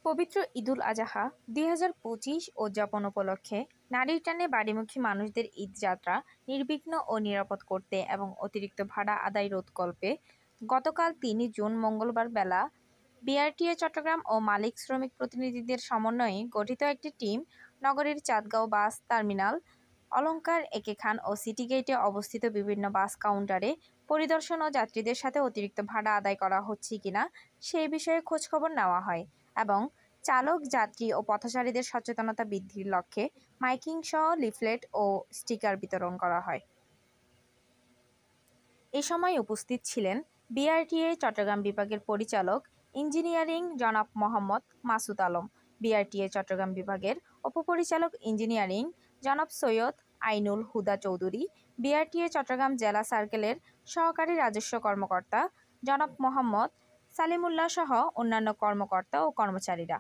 পবিত্র ঈদুল আজহা ২০২৫ উদযাপন উপলক্ষে নারীর টানে বাড়িমুখী মানুষদের ঈদ যাত্রা নির্বিঘ্ন ও নিরাপদ করতে এবং অতিরিক্ত ভাড়া আদায় রোধকল্পে গতকাল ৩ জুন মঙ্গলবার বেলা বিআরটিএ চট্টগ্রাম ও মালিক শ্রমিক প্রতিনিধিদের সমন্বয়ে গঠিত একটি টিম নগরীর চাঁদগাঁও বাস টার্মিনাল, অলংকার, একে খান ও সিটি গেইটে অবস্থিত বিভিন্ন বাস কাউন্টারে পরিদর্শন ও যাত্রীদের সাথে অতিরিক্ত ভাড়া আদায় করা হচ্ছে কিনা সেই বিষয়ে খোঁজখবর নেওয়া হয় এবং চালক, যাত্রী ও পথচারীদের সচেতনতা বৃদ্ধির লক্ষ্যে মাইকিং সহ লিফলেট ও স্টিকার বিতরণ করা হয়। এ সময় উপস্থিত ছিলেন বিআরটিএ চট্টগ্রাম বিভাগের পরিচালক ইঞ্জিনিয়ারিং জনাব মোহাম্মদ মাসুদ আলম, বিআরটিএ চট্টগ্রাম বিভাগের উপপরিচালক ইঞ্জিনিয়ারিং জনাব সৈয়দ আইনুল হুদা চৌধুরী, বিআরটিএ চট্টগ্রাম জেলা সার্কেলের সহকারী রাজস্ব কর্মকর্তা জনাব মোহাম্মদ সালিমুল্লাহ সহ অন্যান্য কর্মকর্তা ও কর্মচারীরা।